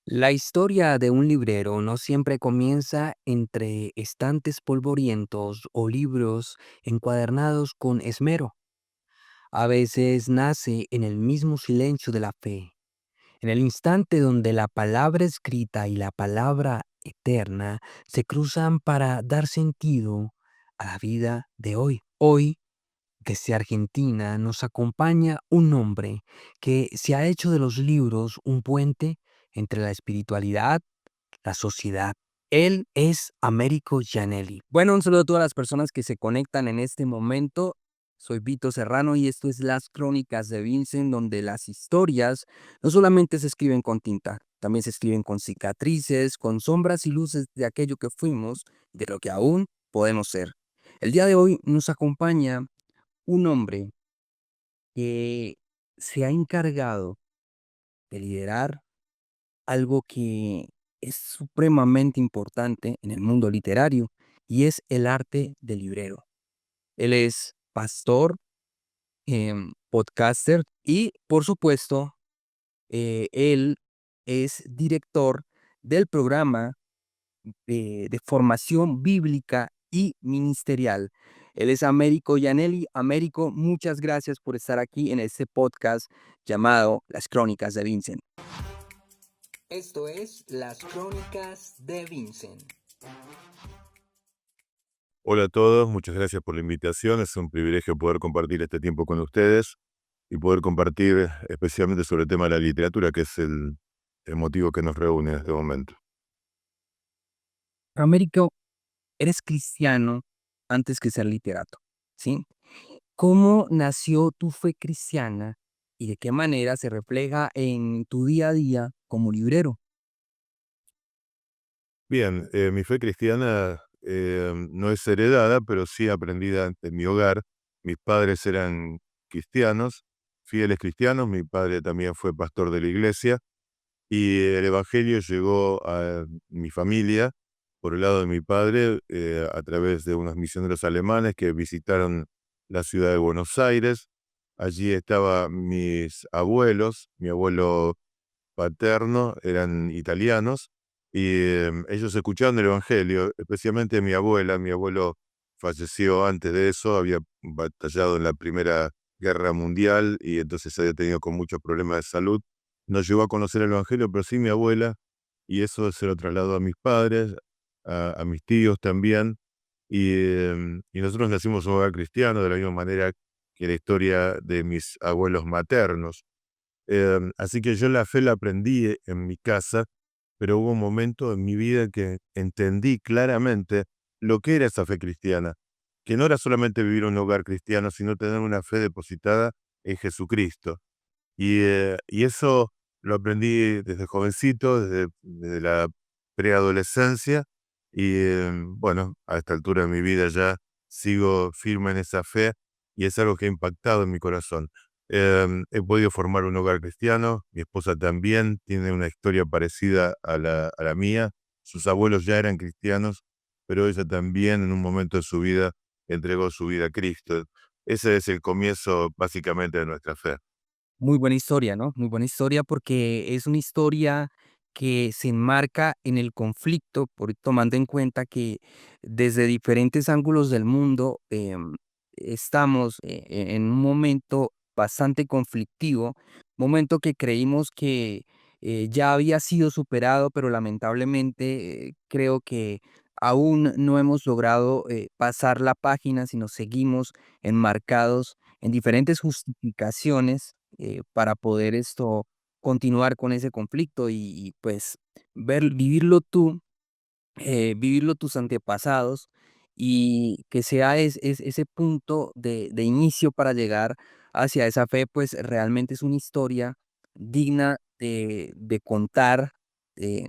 La historia de un librero no siempre comienza entre estantes polvorientos o libros encuadernados con esmero. A veces nace en el mismo silencio de la fe, en el instante donde la palabra escrita y la palabra eterna se cruzan para dar sentido a la vida de hoy. Hoy, desde Argentina, nos acompaña un hombre que se ha hecho de los libros un puente entre la espiritualidad, la sociedad. Él es Américo Gianelli. Bueno, un saludo a todas las personas que se conectan en este momento. Soy Vito Serrano y esto es Las Crónicas de Vincent, donde las historias no solamente se escriben con tinta, también se escriben con cicatrices, con sombras y luces de aquello que fuimos, de lo que aún podemos ser. El día de hoy nos acompaña un hombre que se ha encargado de liderar algo que es supremamente importante en el mundo literario y es el arte del librero. Él es pastor, podcaster y, por supuesto, él es director del programa de formación bíblica y ministerial. Él es Américo Gianelli. Américo, muchas gracias por estar aquí en este podcast llamado Las Crónicas de Vincent. Esto es Las Crónicas de Vincent. Hola a todos, muchas gracias por la invitación. Es un privilegio poder compartir este tiempo con ustedes y poder compartir especialmente sobre el tema de la literatura, que es el motivo que nos reúne en este momento. Américo, eres cristiano antes que ser literato, ¿sí? ¿Cómo nació tu fe cristiana y de qué manera se refleja en tu día a día como librero? Bien, mi fe cristiana no es heredada, pero sí aprendida en mi hogar. Mis padres eran cristianos, fieles cristianos. Mi padre también fue pastor de la iglesia. Y el evangelio llegó a mi familia por el lado de mi padre, a través de unos misioneros alemanes que visitaron la ciudad de Buenos Aires. Allí estaban mis abuelos, mi abuelo paterno, eran italianos, y ellos escucharon el evangelio, especialmente mi abuela. Mi abuelo falleció antes de eso, había batallado en la Primera Guerra Mundial y entonces había tenido con muchos problemas de salud. No llegó a conocer el evangelio, pero sí mi abuela, y eso se lo trasladó a mis padres, a mis tíos también, y nosotros nacimos en un hogar cristiano de la misma manera que la historia de mis abuelos maternos. Así que yo la fe la aprendí en mi casa, pero hubo un momento en mi vida que entendí claramente lo que era esa fe cristiana, que no era solamente vivir en un hogar cristiano, sino tener una fe depositada en Jesucristo. Y eso lo aprendí desde jovencito, desde la preadolescencia, y bueno, a esta altura de mi vida ya sigo firme en esa fe y es algo que ha impactado en mi corazón. He podido formar un hogar cristiano, mi esposa también tiene una historia parecida a la mía. Sus abuelos ya eran cristianos, pero ella también en un momento de su vida entregó su vida a Cristo. Ese es el comienzo básicamente de nuestra fe. Muy buena historia, ¿no? Muy buena historia porque es una historia que se enmarca en el conflicto, por tomando en cuenta que desde diferentes ángulos del mundo estamos en un momento bastante conflictivo, momento que creímos que ya había sido superado, pero lamentablemente creo que aún no hemos logrado pasar la página, sino seguimos enmarcados en diferentes justificaciones para poder continuar con ese conflicto pues vivirlo tus antepasados y que sea ese punto de inicio para llegar hacia esa fe, pues realmente es una historia digna de contar,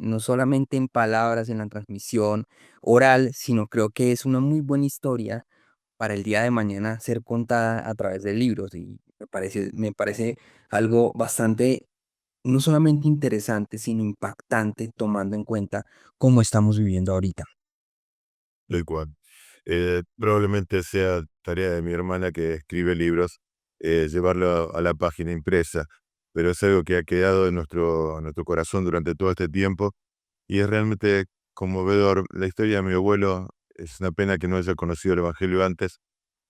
no solamente en palabras, en la transmisión oral, sino creo que es una muy buena historia para el día de mañana ser contada a través de libros y me parece algo bastante, no solamente interesante, sino impactante tomando en cuenta cómo estamos viviendo ahorita. Tal cual. Probablemente sea tarea de mi hermana que escribe libros, llevarlo a la página impresa. pero es algo que ha quedado en nuestro corazón durante todo este tiempo y es realmente conmovedor. La historia de mi abuelo es una pena que no haya conocido el Evangelio antes,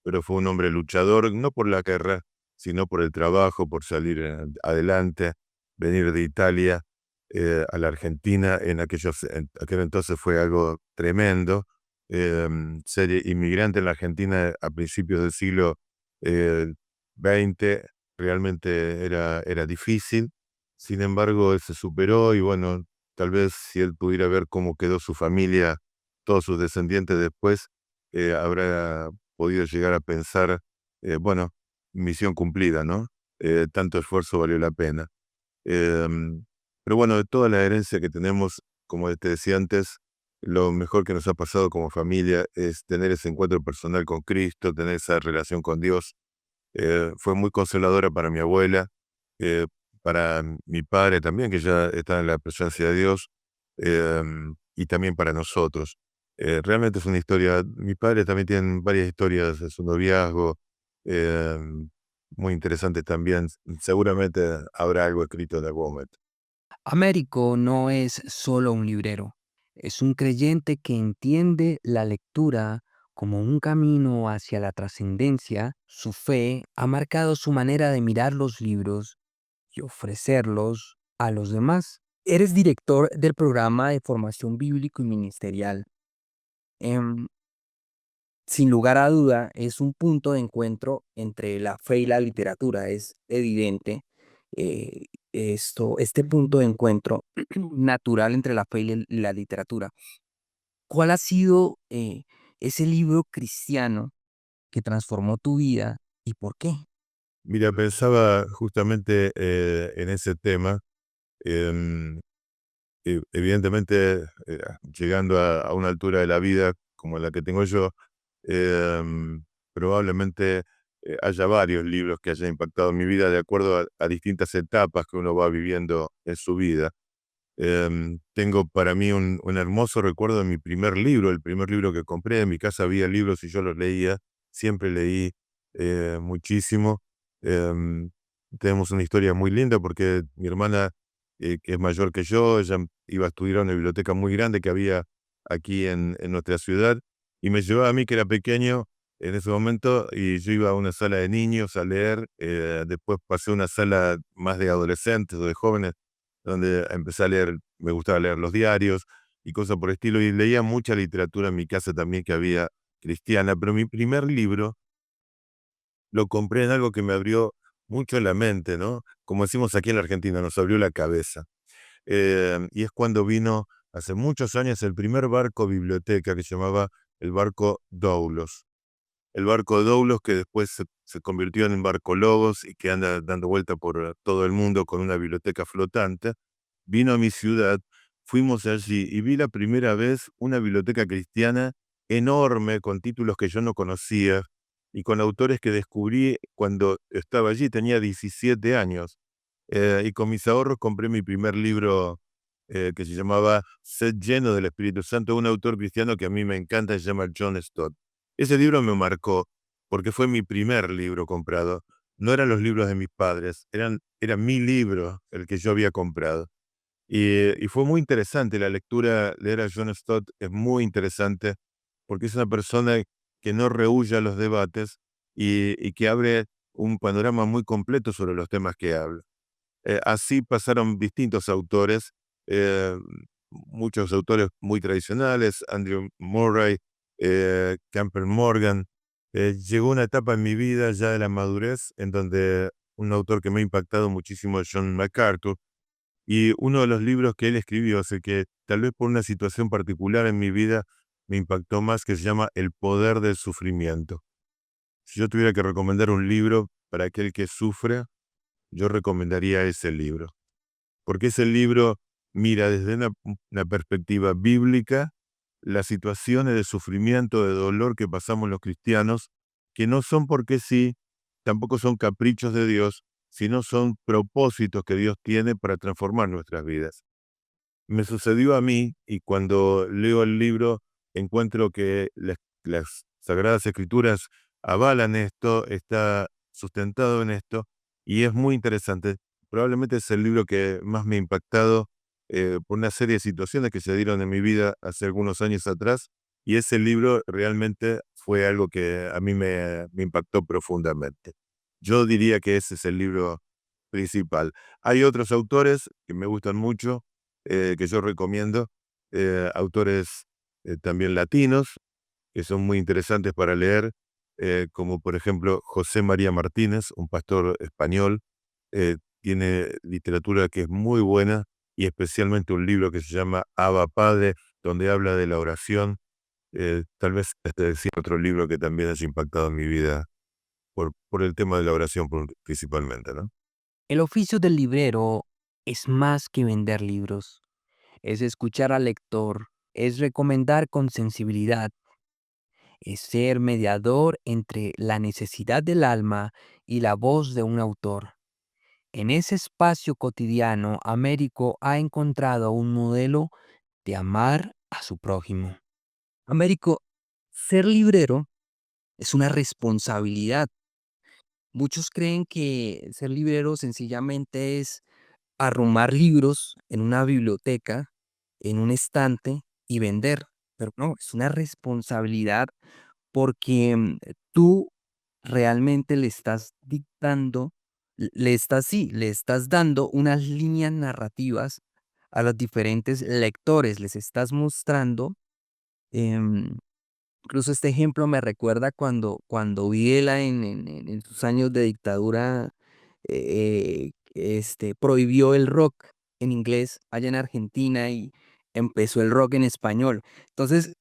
pero fue un hombre luchador, no por la guerra, sino por el trabajo, por salir adelante, venir de Italia a la Argentina. En aquel entonces fue algo tremendo. Ser inmigrante en la Argentina a principios del siglo XX realmente era difícil. Sin embargo, él se superó y bueno, tal vez si él pudiera ver cómo quedó su familia, todos sus descendientes después, habrá podido llegar a pensar, bueno, misión cumplida, ¿no? Tanto esfuerzo valió la pena. Em, pero bueno, de toda la herencia que tenemos, como te decía antes, lo mejor que nos ha pasado como familia es tener ese encuentro personal con Cristo, tener esa relación con Dios. Fue muy consoladora para mi abuela, eh, para mi padre también, que ya está en la presencia de Dios, y también para nosotros. Realmente es una historia, mi padre también tiene varias historias de su noviazgo, muy interesantes también. Seguramente habrá algo escrito en algún momento. Américo no es solo un librero, es un creyente que entiende la lectura como un camino hacia la trascendencia. Su fe ha marcado su manera de mirar los libros y ofrecerlos a los demás. Eres director del programa de formación bíblico y ministerial. Em, Sin lugar a duda, es un punto de encuentro entre la fe y la literatura. Es evidente este punto de encuentro natural entre la fe y la literatura. ¿Cuál ha sido ese libro cristiano que transformó tu vida y por qué? Mira, pensaba justamente en ese tema. em, Evidentemente, llegando a una altura de la vida como la que tengo yo, probablemente haya varios libros que hayan impactado mi vida de acuerdo a distintas etapas que uno va viviendo en su vida. Tengo para mí un hermoso recuerdo de mi primer libro, el primer libro que compré. En mi casa había libros y yo los leía. Siempre leí muchísimo. Em, Tenemos una historia muy linda porque mi hermana, que es mayor que yo, ella iba a estudiar a una biblioteca muy grande que había aquí en nuestra ciudad y me llevaba a mí, que era pequeño en ese momento, y yo iba a una sala de niños a leer. Después pasé a una sala más de adolescentes o de jóvenes donde empecé a leer, me gustaba leer los diarios y cosas por el estilo, y leía mucha literatura en mi casa también que había cristiana, pero mi primer libro lo compré en algo que me abrió mucho la mente, ¿no? Como decimos aquí en la Argentina, nos abrió la cabeza. Y es cuando vino hace muchos años el primer barco biblioteca que se llamaba el barco Doulos. El barco Doulos, que después se convirtió en barco Logos y que anda dando vuelta por todo el mundo con una biblioteca flotante, vino a mi ciudad, fuimos allí y vi la primera vez una biblioteca cristiana enorme con títulos que yo no conocía y con autores que descubrí cuando estaba allí, tenía 17 años. Y con mis ahorros compré mi primer libro, que se llamaba Sed lleno del Espíritu Santo, un autor cristiano que a mí me encanta, se llama John Stott. Ese libro me marcó porque fue mi primer libro comprado. No eran los libros de mis padres, era mi libro el que yo había comprado. Y fue muy interesante la lectura, leer a John Stott es muy interesante porque es una persona que no rehúye a los debates y que abre un panorama muy completo sobre los temas que habla. Así pasaron distintos autores, eh, muchos autores muy tradicionales, Andrew Murray, Campbell Morgan. Llegó una etapa en mi vida ya de la madurez en donde un autor que me ha impactado muchísimo es John MacArthur, y uno de los libros que él escribió, sé que tal vez por una situación particular en mi vida me impactó más, que se llama El poder del sufrimiento. Si yo tuviera que recomendar un libro para aquel que sufre, yo recomendaría ese libro, porque ese libro mira desde una perspectiva bíblica las situaciones de sufrimiento, de dolor que pasamos los cristianos, que no son porque sí, tampoco son caprichos de Dios, sino son propósitos que Dios tiene para transformar nuestras vidas. Me sucedió a mí y cuando leo el libro encuentro que las Sagradas Escrituras avalan esto, está sustentado en esto y es muy interesante. probablemente es el libro que más me ha impactado por una serie de situaciones que se dieron en mi vida hace algunos años atrás, y ese libro realmente fue algo que a mí me impactó profundamente. Yo diría que ese es el libro principal. Hay otros autores que me gustan mucho, que yo recomiendo, autores también latinos, que son muy interesantes para leer, como por ejemplo José María Martínez, un pastor español. Tiene literatura que es muy buena, y especialmente un libro que se llama Abba Padre, donde habla de la oración. Tal vez decir otro libro que también haya impactado en mi vida por el tema de la oración principalmente, ¿no? El oficio del librero es más que vender libros, es escuchar al lector, es recomendar con sensibilidad, es ser mediador entre la necesidad del alma y la voz de un autor. En ese espacio cotidiano, Américo ha encontrado un modelo de amar a su prójimo. Américo, ser librero es una responsabilidad. Muchos creen que ser librero sencillamente es arrumar libros en una biblioteca, en un estante y vender. Pero no, es una responsabilidad porque tú realmente le estás dictando, le estás dando unas líneas narrativas a los diferentes lectores, les estás mostrando. em, Incluso este ejemplo me recuerda cuando Videla en sus años de dictadura, prohibió el rock en inglés allá en Argentina y empezó el rock en español. Entonces,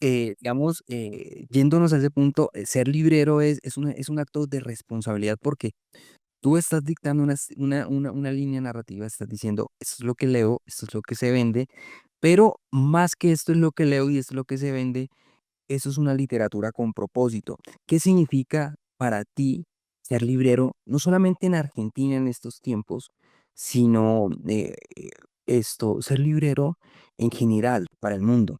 digamos, yéndonos a ese punto, ser librero es un acto de responsabilidad porque tú estás dictando una línea narrativa, estás diciendo, esto es lo que leo, esto es lo que se vende, pero más que esto es lo que leo y esto es lo que se vende, eso es una literatura con propósito. ¿Qué significa para ti ser librero, no solamente en Argentina en estos tiempos, sino ser librero en general para el mundo?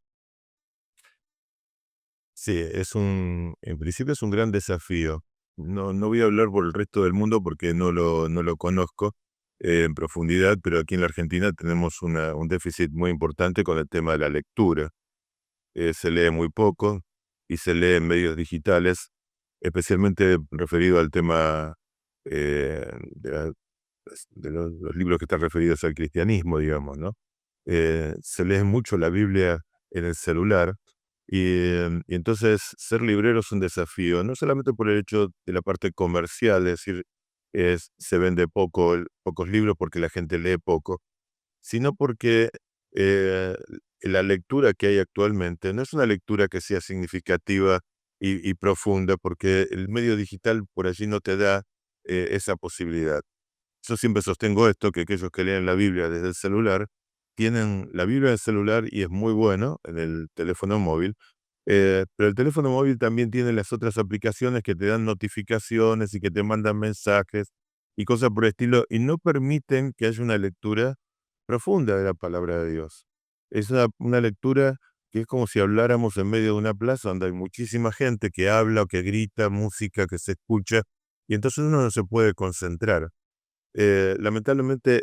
Sí, en principio es un gran desafío. No voy a hablar por el resto del mundo porque no lo conozco en profundidad, pero aquí en la Argentina tenemos un déficit muy importante con el tema de la lectura. Se lee muy poco y se lee en medios digitales, especialmente referido al tema de, los libros que están referidos al cristianismo, digamos, ¿no? Se lee mucho la Biblia en el celular, y entonces ser librero es un desafío, no solamente por el hecho de la parte comercial, es decir, se vende pocos libros porque la gente lee poco, sino porque eh, la lectura que hay actualmente no es una lectura que sea significativa y profunda, porque el medio digital por allí no te da esa posibilidad. Yo siempre sostengo esto, que aquellos que leen la Biblia desde el celular, tienen la Biblia en el celular y es muy bueno en el teléfono móvil, pero el teléfono móvil también tiene las otras aplicaciones que te dan notificaciones y que te mandan mensajes y cosas por el estilo, y no permiten que haya una lectura profunda de la palabra de Dios. Es una lectura que es como si habláramos en medio de una plaza donde hay muchísima gente que habla o que grita, música que se escucha, y entonces uno no se puede concentrar. Lamentablemente,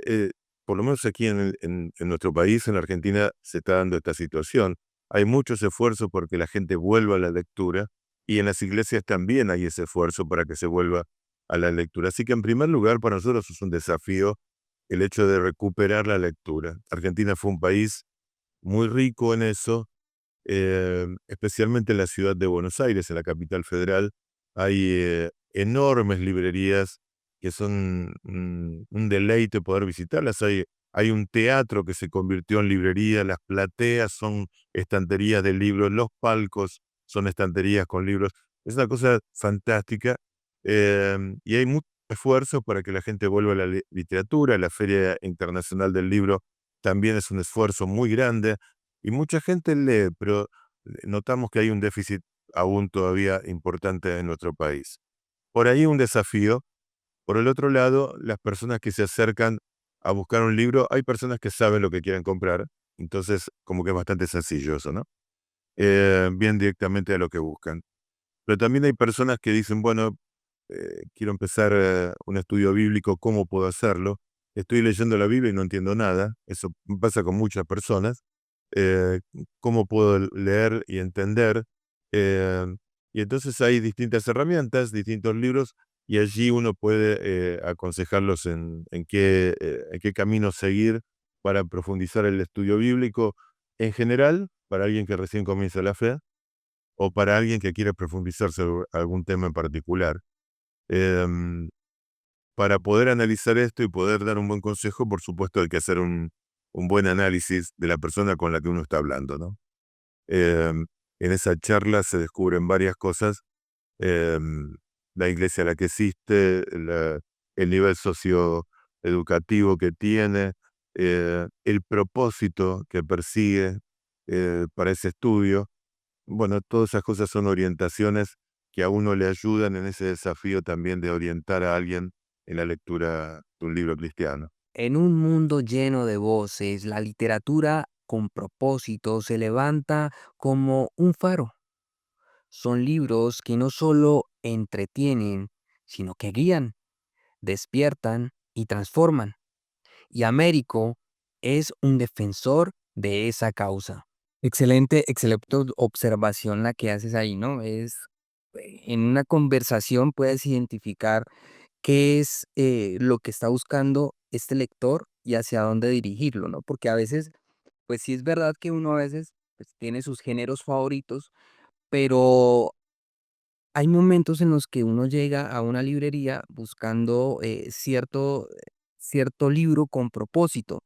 por lo menos aquí en nuestro país, en la Argentina, se está dando esta situación. Hay muchos esfuerzos porque la gente vuelva a la lectura, y en las iglesias también hay ese esfuerzo para que se vuelva a la lectura. Así que en primer lugar, para nosotros es un desafío el hecho de recuperar la lectura. Argentina fue un país muy rico en eso, especialmente en la ciudad de Buenos Aires, en la capital federal, hay enormes librerías que son un deleite poder visitarlas. Hay un teatro que se convirtió en librería, las plateas son estanterías de libros, los palcos son estanterías con libros. Es una cosa fantástica, y hay mucho esfuerzo para que la gente vuelva a la literatura. La Feria Internacional del Libro también es un esfuerzo muy grande y mucha gente lee, pero notamos que hay un déficit aún todavía importante en nuestro país. Por ahí un desafío. Por el otro lado, las personas que se acercan a buscar un libro, hay personas que saben lo que quieren comprar, entonces como que es bastante sencillo eso, ¿no? Bien directamente a lo que buscan. Pero también hay personas que dicen, bueno, quiero empezar un estudio bíblico, ¿cómo puedo hacerlo? estoy leyendo la Biblia y no entiendo nada, eso pasa con muchas personas, eh, ¿cómo puedo leer y entender? Eh, y entonces hay distintas herramientas, distintos libros, y allí uno puede aconsejarlos en qué camino seguir para profundizar el estudio bíblico en general, para alguien que recién comienza la fe, o para alguien que quiere profundizar sobre algún tema en particular. Em, para poder analizar esto y poder dar un buen consejo, por supuesto, hay que hacer un buen análisis de la persona con la que uno está hablando, ¿no? Em, en esa charla se descubren varias cosas, em, la iglesia a la que asiste, el nivel socioeducativo que tiene, el propósito que persigue para ese estudio. Bueno, todas esas cosas son orientaciones que a uno le ayudan en ese desafío también de orientar a alguien en la lectura de un libro cristiano. En un mundo lleno de voces, la literatura con propósito se levanta como un faro. Son libros que no solo entretienen, sino que guían, despiertan y transforman. Y Américo es un defensor de esa causa. Excelente observación la que haces ahí, ¿no? En una conversación puedes identificar qué es lo que está buscando este lector y hacia dónde dirigirlo, ¿no? Porque a veces, pues sí es verdad que uno a veces pues, tiene sus géneros favoritos, pero hay momentos en los que uno llega a una librería buscando cierto libro con propósito.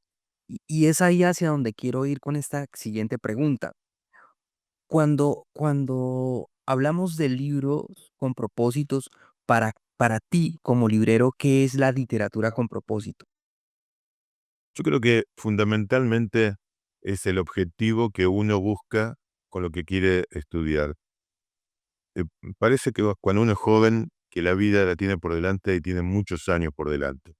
Y es ahí hacia donde quiero ir con esta siguiente pregunta. Cuando hablamos de libros con propósitos, para ti como librero, ¿qué es la literatura con propósito? Yo creo que fundamentalmente es el objetivo que uno busca con lo que quiere estudiar. Parece que cuando uno es joven, que la vida la tiene por delante y tiene muchos años por delante.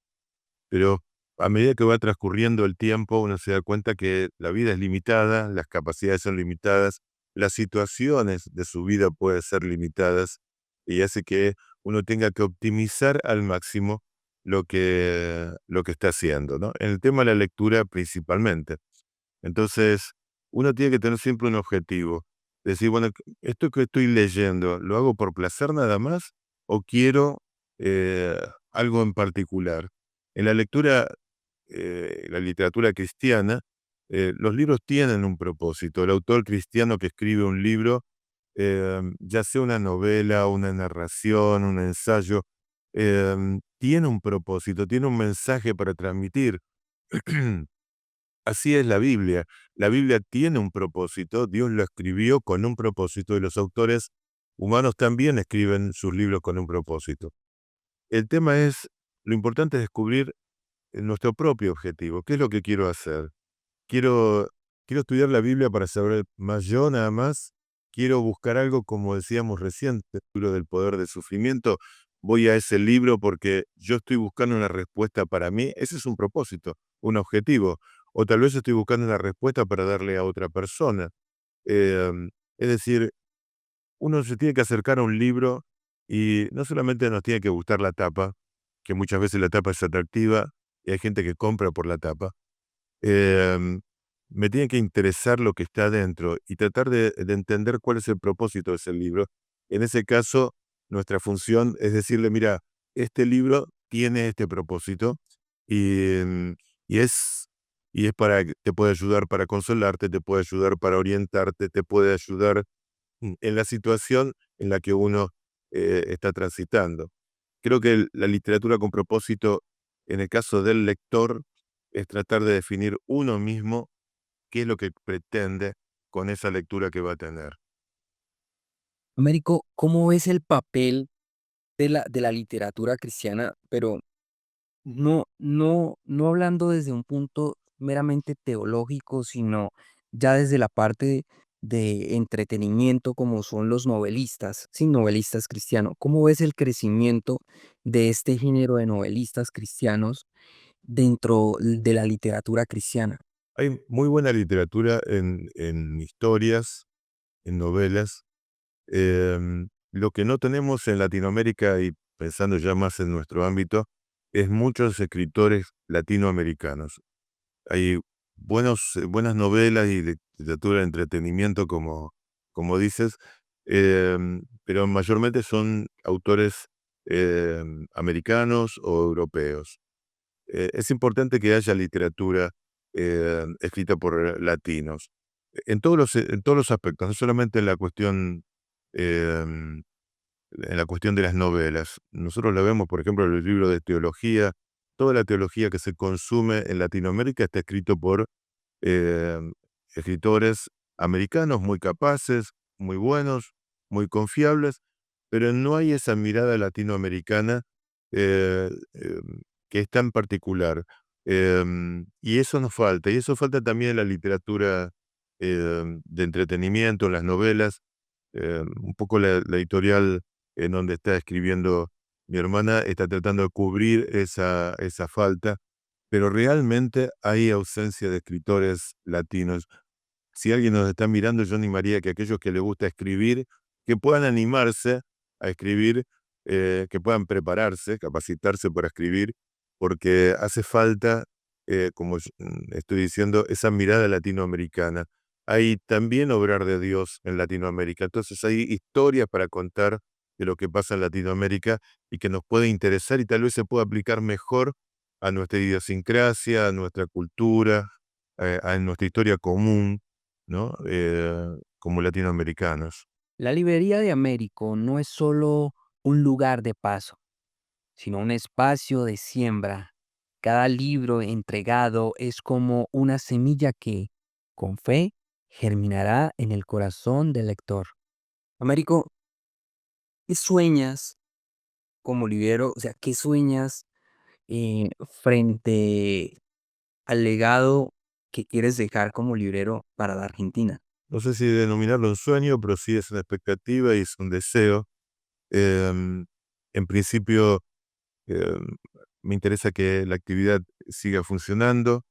Pero a medida que va transcurriendo el tiempo, uno se da cuenta que la vida es limitada, las capacidades son limitadas, las situaciones de su vida pueden ser limitadas y hace que uno tenga que optimizar al máximo lo que está haciendo, ¿no? En el tema de la lectura principalmente. Entonces, uno tiene que tener siempre un objetivo. Decir, bueno, esto que estoy leyendo, ¿lo hago por placer nada más o quiero eh, algo en particular? En la lectura, la literatura cristiana, los libros tienen un propósito. El autor cristiano que escribe un libro, ya sea una novela, una narración, un ensayo, tiene un propósito, tiene un mensaje para transmitir. Así es la Biblia. La Biblia tiene un propósito, Dios lo escribió con un propósito y los autores humanos también escriben sus libros con un propósito. El tema es, lo importante es descubrir nuestro propio objetivo. ¿Qué es lo que quiero hacer? Quiero, quiero estudiar la Biblia para saber más yo nada más. Quiero buscar algo, como decíamos recién, el libro del poder del sufrimiento. Voy a ese libro porque yo estoy buscando una respuesta para mí. Ese es un propósito, un objetivo. O tal vez estoy buscando una respuesta para darle a otra persona. Em, es decir, uno se tiene que acercar a un libro y no solamente nos tiene que gustar la tapa, que muchas veces la tapa es atractiva y hay gente que compra por la tapa. Em, Me tiene que interesar lo que está dentro y tratar de entender cuál es el propósito de ese libro. En ese caso, nuestra función es decirle, mira, este libro tiene este propósito y, y es, y es para, te puede ayudar para consolarte, te puede ayudar para orientarte, te puede ayudar en la situación en la que uno está transitando. Creo que la literatura con propósito, en el caso del lector, es tratar de definir uno mismo qué es lo que pretende con esa lectura que va a tener. Américo, ¿cómo ves el papel de la literatura cristiana? Pero no hablando desde un punto meramente teológico, sino ya desde la parte de entretenimiento, como son los novelistas, sin novelistas cristianos. ¿Cómo ves el crecimiento de este género de novelistas cristianos dentro de la literatura cristiana? Hay muy buena literatura en historias, en novelas. Lo que no tenemos en Latinoamérica y pensando ya más en nuestro ámbito, es muchos escritores latinoamericanos. Hay buenas novelas y literatura de entretenimiento, como dices, pero mayormente son autores americanos o europeos. Es importante que haya literatura escrita por latinos, en todos los aspectos, no solamente em, en la cuestión de las novelas. Nosotros lo vemos, por ejemplo, en los libros de teología. Toda la teología que se consume en Latinoamérica está escrito por eh, escritores americanos muy capaces, muy buenos, muy confiables, pero no hay esa mirada latinoamericana eh, que es tan particular. Y eso nos falta, y eso falta también en la literatura de entretenimiento, en las novelas. Un poco la editorial en donde está escribiendo mi hermana está tratando de cubrir esa falta, pero realmente hay ausencia de escritores latinos. Si alguien nos está mirando, yo animaría que aquellos que les gusta escribir, que puedan animarse a escribir, que puedan prepararse, capacitarse para escribir, porque hace falta, como estoy diciendo, esa mirada latinoamericana. Hay también obrar de Dios en Latinoamérica, entonces hay historias para contar de lo que pasa en Latinoamérica y que nos puede interesar y tal vez se pueda aplicar mejor a nuestra idiosincrasia, a nuestra cultura, a nuestra historia común, ¿no? Como latinoamericanos. La librería de Américo no es solo un lugar de paso, sino un espacio de siembra. Cada libro entregado es como una semilla que, con fe, germinará en el corazón del lector. Américo, ¿qué sueñas como librero? O sea, ¿qué sueñas frente al legado que quieres dejar como librero para la Argentina? No sé si denominarlo un sueño, pero sí es una expectativa y es un deseo. Em, en principio, em, me interesa que la actividad siga funcionando.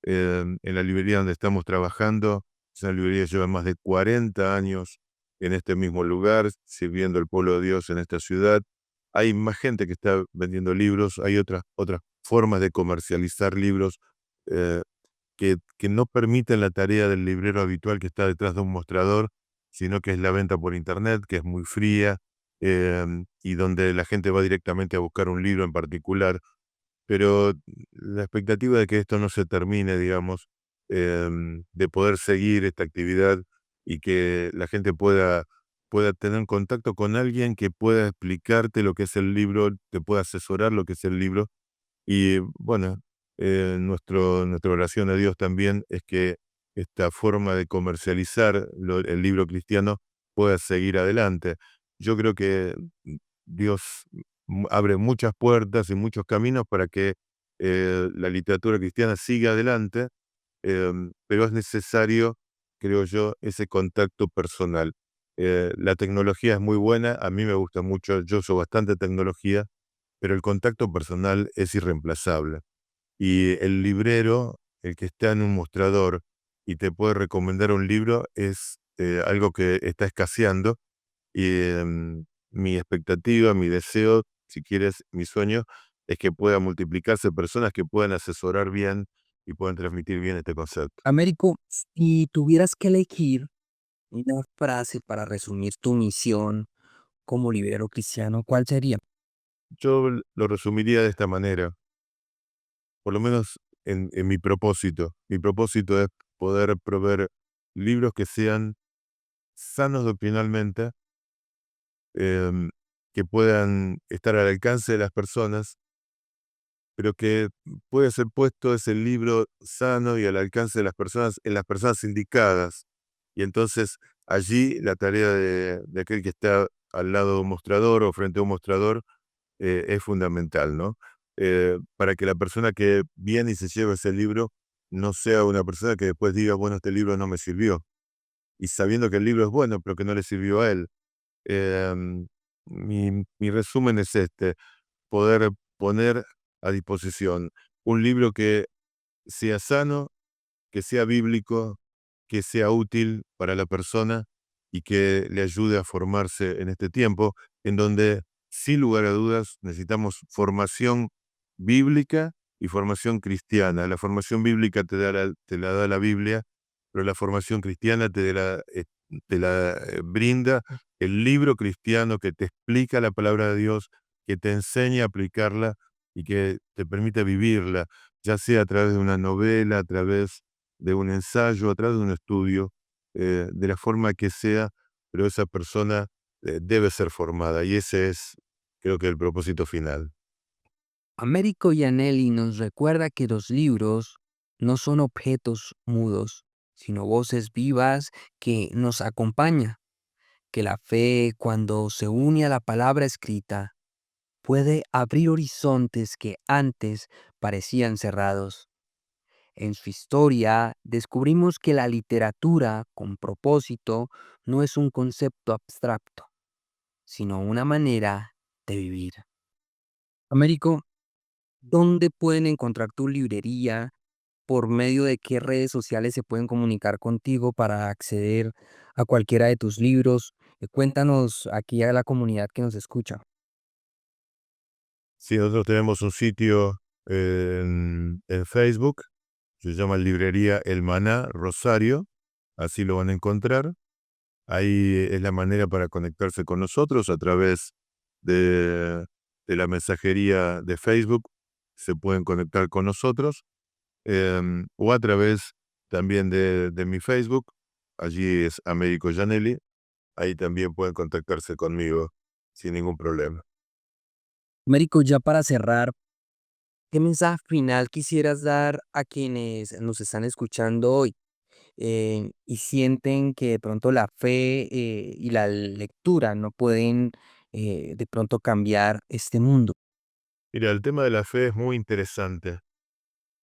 En la librería donde estamos trabajando, es una librería que lleva más de 40 años en este mismo lugar, sirviendo al pueblo de Dios en esta ciudad. Hay más gente que está vendiendo libros, hay otras formas de comercializar libros eh, que no permiten la tarea del librero habitual que está detrás de un mostrador, sino que es la venta por internet, que es muy fría, y donde la gente va directamente a buscar un libro en particular. Pero la expectativa de que esto no se termine, digamos, de poder seguir esta actividad y que la gente pueda tener contacto con alguien que pueda explicarte lo que es el libro, te pueda asesorar lo que es el libro y bueno, nuestra oración a Dios también es que esta forma de comercializar el libro cristiano pueda seguir adelante. Yo creo que Dios abre muchas puertas y muchos caminos para que la literatura cristiana siga adelante, pero es necesario, creo yo, ese contacto personal. La tecnología es muy buena, a mí me gusta mucho, yo uso bastante tecnología, pero el contacto personal es irreemplazable. Y el librero, el que está en un mostrador y te puede recomendar un libro, es algo que está escaseando. Y mi expectativa, mi deseo, si quieres, mi sueño, es que pueda multiplicarse personas que puedan asesorar bien y puedan transmitir bien este concepto. Américo, si tuvieras que elegir una frase para resumir tu misión como librero cristiano, ¿cuál sería? Yo lo resumiría de esta manera, por lo menos en mi propósito. Mi propósito es poder proveer libros que sean sanos doctrinalmente, em, que puedan estar al alcance de las personas, pero que puede ser puesto ese libro sano y al alcance de las personas en las personas indicadas. Y entonces allí la tarea de aquel que está al lado de un mostrador o frente a un mostrador es fundamental, ¿no? Para que la persona que viene y se lleva ese libro no sea una persona que después diga, bueno, este libro no me sirvió. Y sabiendo que el libro es bueno, pero que no le sirvió a él. Em, mi resumen es este, poder poner a disposición un libro que sea sano, que sea bíblico, que sea útil para la persona y que le ayude a formarse en este tiempo, en donde, sin lugar a dudas, necesitamos formación bíblica y formación cristiana. La formación bíblica te la da la Biblia, pero la formación cristiana te la brinda el libro cristiano que te explica la palabra de Dios, que te enseña a aplicarla y que te permite vivirla, ya sea a través de una novela, a través de un ensayo, a través de un estudio, de la forma que sea, pero esa persona debe ser formada y ese es, creo que, el propósito final. Américo Yanelli nos recuerda que los libros no son objetos mudos, sino voces vivas que nos acompañan, que la fe, cuando se une a la palabra escrita, puede abrir horizontes que antes parecían cerrados. En su historia descubrimos que la literatura con propósito no es un concepto abstracto, sino una manera de vivir. Américo, ¿dónde pueden encontrar tu librería? ¿Por medio de qué redes sociales se pueden comunicar contigo para acceder a cualquiera de tus libros? Cuéntanos aquí a la comunidad que nos escucha. Sí, nosotros tenemos un sitio en Facebook, se llama Librería El Maná Rosario, así lo van a encontrar. Ahí es la manera para conectarse con nosotros a través de, de la mensajería de Facebook, se pueden conectar con nosotros, o a través también de mi Facebook, allí es Américo Gianelli, ahí también pueden contactarse conmigo sin ningún problema. Américo, ya para cerrar, ¿qué mensaje final quisieras dar a quienes nos están escuchando hoy y sienten que de pronto la fe y la lectura no pueden de pronto cambiar este mundo? Mira, el tema de la fe es muy interesante.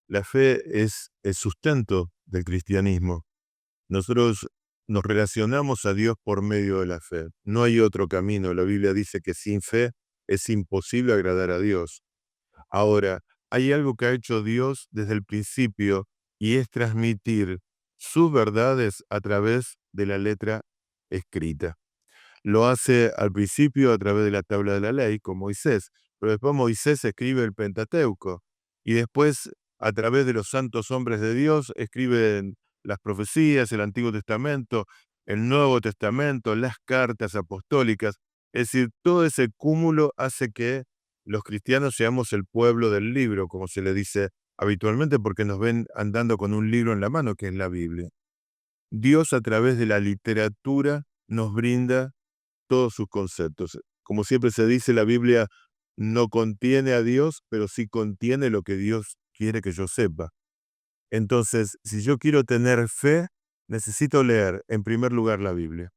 La fe es el sustento del cristianismo. Nosotros nos relacionamos a Dios por medio de la fe. No hay otro camino. La Biblia dice que sin fe es imposible agradar a Dios. Ahora, hay algo que ha hecho Dios desde el principio y es transmitir sus verdades a través de la letra escrita. Lo hace al principio a través de la tabla de la ley con Moisés, pero después Moisés escribe el Pentateuco y después a través de los santos hombres de Dios escriben las profecías, el Antiguo Testamento, el Nuevo Testamento, las cartas apostólicas. Es decir, todo ese cúmulo hace que los cristianos seamos el pueblo del libro, como se le dice habitualmente, porque nos ven andando con un libro en la mano, que es la Biblia. Dios a través de la literatura nos brinda todos sus conceptos. Como siempre se dice, la Biblia no contiene a Dios, pero sí contiene lo que Dios quiere que yo sepa. Entonces, si yo quiero tener fe, necesito leer, en primer lugar, la Biblia.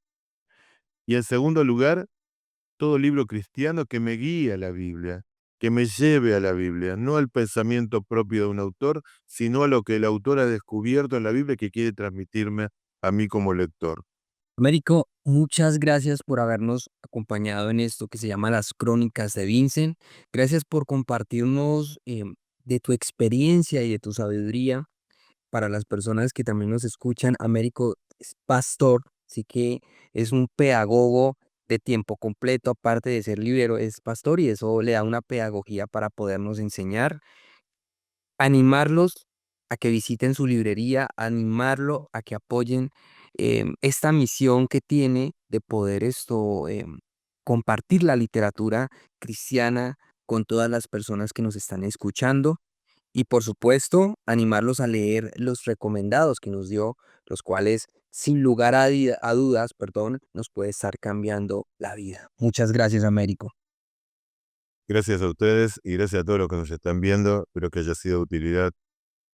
Y en segundo lugar, todo libro cristiano que me guíe a la Biblia, que me lleve a la Biblia, no al pensamiento propio de un autor, sino a lo que el autor ha descubierto en la Biblia que quiere transmitirme a mí como lector. Américo, muchas gracias por habernos acompañado en esto que se llama Las Crónicas de Vincent. Gracias por compartirnos de tu experiencia y de tu sabiduría. Para las personas que también nos escuchan, Américo es pastor, así que es un pedagogo de tiempo completo, aparte de ser librero, es pastor y eso le da una pedagogía para podernos enseñar. Animarlos a que visiten su librería, animarlo a que apoyen esta misión que tiene de poder compartir la literatura cristiana con todas las personas que nos están escuchando. Y por supuesto, animarlos a leer los recomendados que nos dio, los cuales, sin lugar a dudas, perdón, nos puede estar cambiando la vida. Muchas gracias, Américo. Gracias a ustedes y gracias a todos los que nos están viendo. Espero que haya sido de utilidad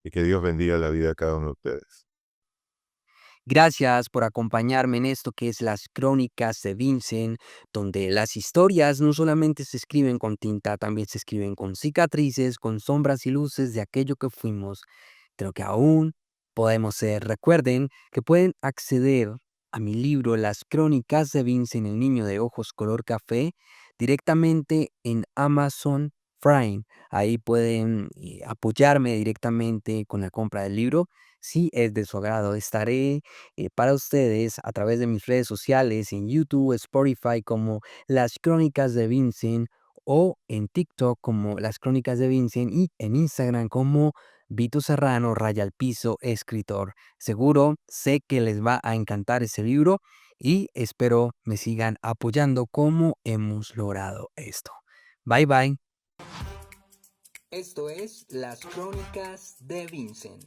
y que Dios bendiga la vida de cada uno de ustedes. Gracias por acompañarme en esto que es las crónicas de Vincent, donde las historias no solamente se escriben con tinta, también se escriben con cicatrices, con sombras y luces de aquello que fuimos, de lo que aún podemos ser. Recuerden que pueden acceder a mi libro Las crónicas de Vincent, el niño de ojos color café, directamente en Amazon Prime. Ahí pueden apoyarme directamente con la compra del libro. Si es de su agrado, estaré para ustedes a través de mis redes sociales en YouTube, Spotify como Las Crónicas de Vincent o en TikTok como Las Crónicas de Vincent y en Instagram como Vito Serrano, raya al piso, escritor. Seguro, sé que les va a encantar ese libro y espero me sigan apoyando como hemos logrado esto. Bye bye. Esto es Las Crónicas de Vincent.